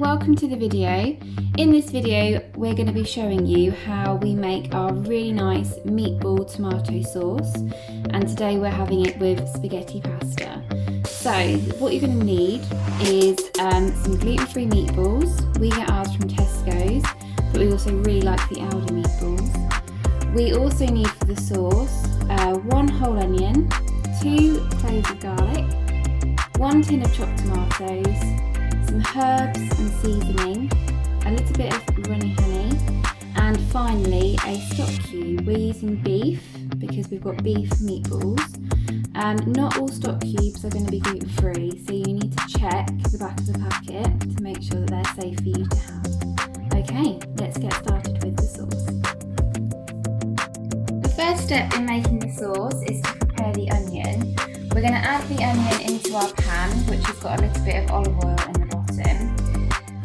welcome to the video. In this video we're going to be showing you how we make our really nice meatball tomato sauce, and today we're having it with spaghetti pasta. So what you're going to need is some gluten-free meatballs. We get ours from Tesco's, but we also really like the Aldi meatballs. We also need for the sauce 1 whole onion, 2 cloves of garlic, 1 tin of chopped tomatoes, some herbs and seasoning, a little bit of runny honey, and finally a stock cube. We're using beef because we've got beef meatballs. Not all stock cubes are going to be gluten free, so you need to check the back of the packet to make sure that they're safe for you to have. Okay, let's get started with the sauce. The first step in making the sauce is to prepare the onion. We're going to add the onion into our pan, which has got a little bit of olive oil in the bottom.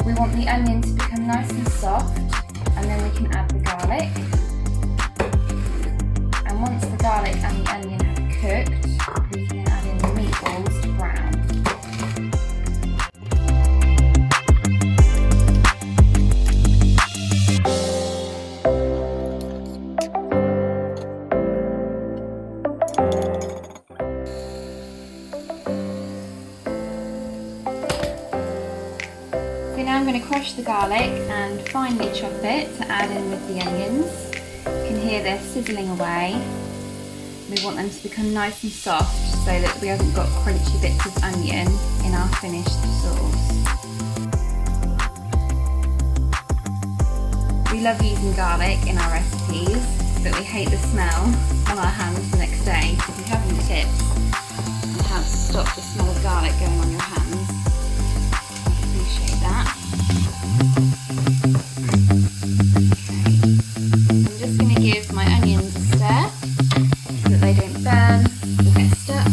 We want the onion to become nice and soft, and then we can add the garlic. And once the garlic and the onion have cooked, we can add in the meatballs to brown. So now I'm going to crush the garlic and finely chop it to add in with the onions. You can hear they're sizzling away. We want them to become nice and soft so that we haven't got crunchy bits of onion in our finished sauce. We love using garlic in our recipes, but we hate the smell on our hands the next day. So if you have any tips on how to stop the smell of garlic going on your hands, I'd appreciate that. I'm just going to give my onions a stir so that they don't burn or get stuck.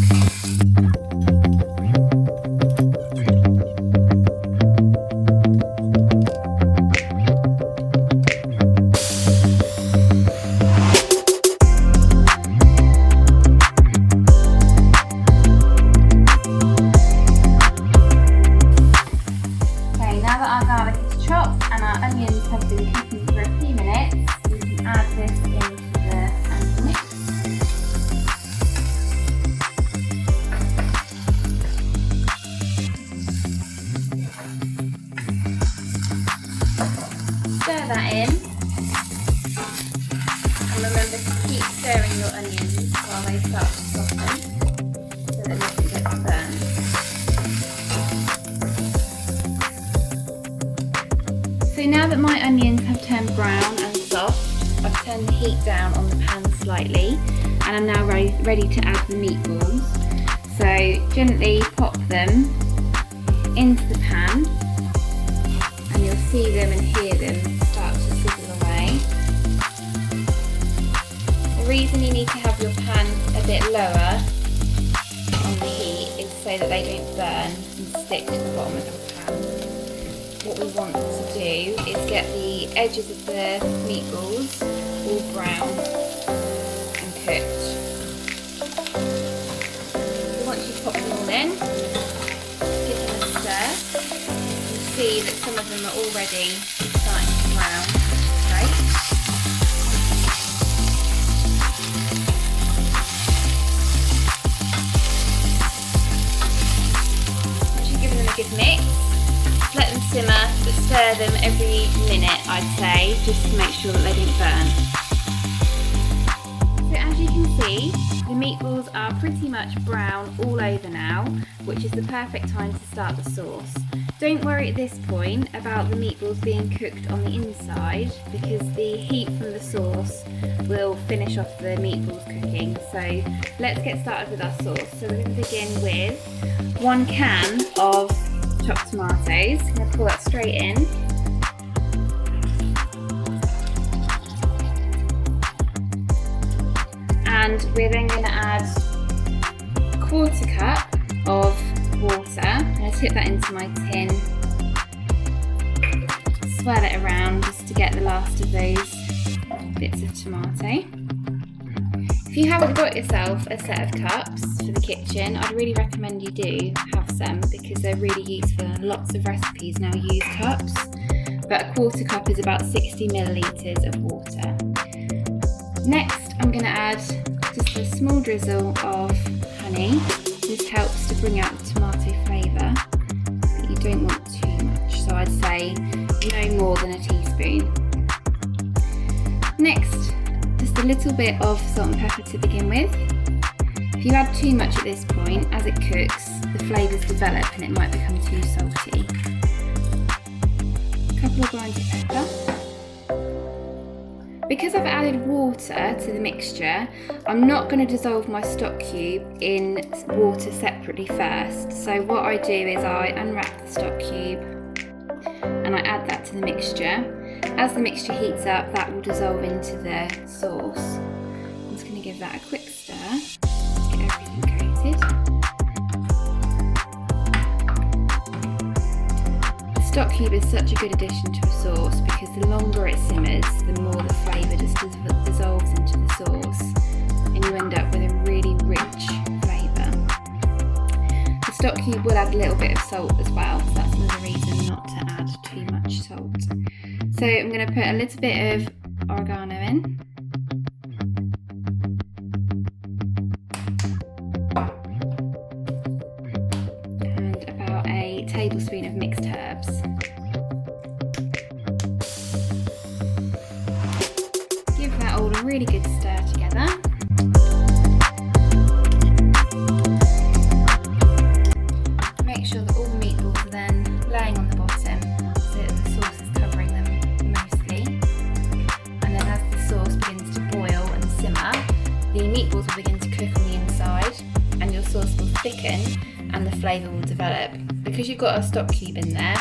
Okay, now that our garlic is chopped and our onions have been cooking for a few minutes, we can add this into the mix. Stir that in, and remember to keep stirring your onions while they start to soften so that nothing gets burned. So now that my onions have turned brown and soft, I've turned the heat down on the pan slightly, and I'm now ready to add the meatballs. So gently pop them into the pan, and you'll see them and hear them start to sizzle away. The reason you need to have your pan a bit lower on the heat is so that they don't burn and stick to the bottom of your pan. What we want to do is get the edges of the meatballs all brown and cooked. So once you've popped them all in, give them a stir. You can see that some of them are already starting to brown. Great. Once you've given them a good mix, let them simmer, but stir them every minute, I'd say, just to make sure that they don't burn. So as you can see, the meatballs are pretty much brown all over now, which is the perfect time to start the sauce. Don't worry at this point about the meatballs being cooked on the inside, because the heat from the sauce will finish off the meatballs cooking. So let's get started with our sauce. So we're going to begin with 1 can of chopped tomatoes. I'm going to pour that straight in. And we're then going to add 1/4 cup of water. I'm going to tip that into my tin, swirl it around just to get the last of those bits of tomato. If you haven't got yourself a set of cups for the kitchen, I'd really recommend you do have some because they're really useful and lots of recipes now use cups. But a quarter cup is about 60 millilitres of water. Next, I'm going to add just a small drizzle of honey. This helps to bring out the tomato flavour, but you don't want too much, so I'd say no more than a teaspoon. Next, just a little bit of salt and pepper to begin with. If you add too much at this point, as it cooks, the flavours develop and it might become too salty. A couple of ground pepper. Because I've added water to the mixture, I'm not going to dissolve my stock cube in water separately first. So what I do is I unwrap the stock cube and I add that to the mixture. As the mixture heats up, that will dissolve into the sauce. I'm just going to give that a quick stir to get everything coated. The stock cube is such a good addition to a sauce because the longer it simmers, the more the flavour just dissolves into the sauce and you end up with a really rich flavour. The stock cube will add a little bit of salt as well, so that's another reason not to add too much salt. So I'm going to put a little bit of oregano in. And about a tablespoon of mixed herbs. Give that all a really good stir together. Make sure that all the meatballs are then laying on the bottom so that the sauce is covering them mostly. And then as the sauce begins to boil and simmer, the meatballs will begin to cook on the inside and your sauce will thicken and the flavour will develop. Because you've got a stock cube in there,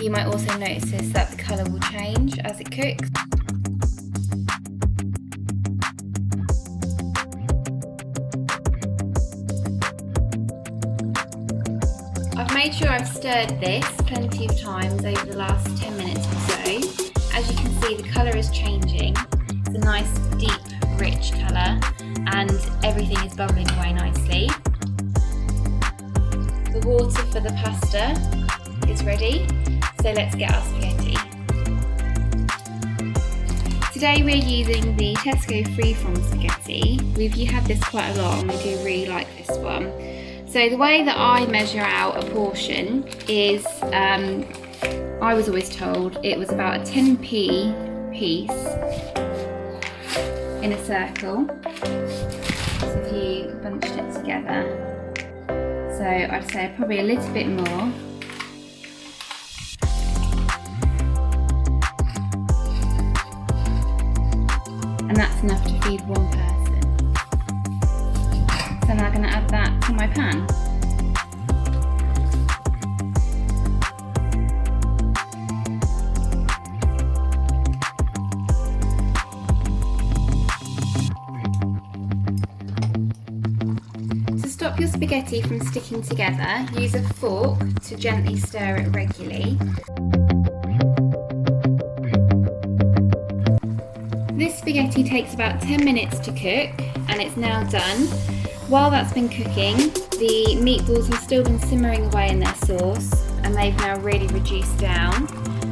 you might also notice that the colour will change as it cooks. I've made sure I've stirred this plenty of times over the last 10 minutes or so. As you can see, the colour is changing. It's a nice deep rich colour and everything is bubbling away nicely. The water for the pasta is ready, so let's get our spaghetti. Today we're using the Tesco freeform spaghetti. We've had this quite a lot and we do really like this one. So the way that I measure out a portion is, I was always told it was about a 10p piece in a circle. So if you bunched it together, so I'd say probably a little bit more. And that's enough to feed one person. So now I'm going to add that to my pan. To stop your spaghetti from sticking together, use a fork to gently stir it regularly. This spaghetti takes about 10 minutes to cook and it's now done. While that's been cooking, the meatballs have still been simmering away in their sauce and they've now really reduced down.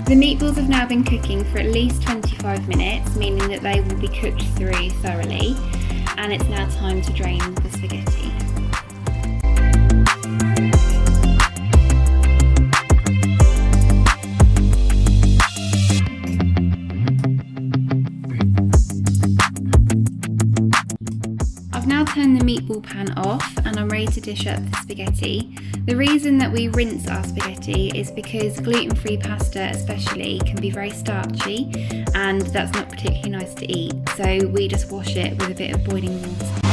The meatballs have now been cooking for at least 25 minutes, meaning that they will be cooked through thoroughly, and it's now time to drain the spaghetti. Now turn the meatball pan off and I'm ready to dish up the spaghetti. The reason that we rinse our spaghetti is because gluten-free pasta especially can be very starchy and that's not particularly nice to eat, so we just wash it with a bit of boiling water.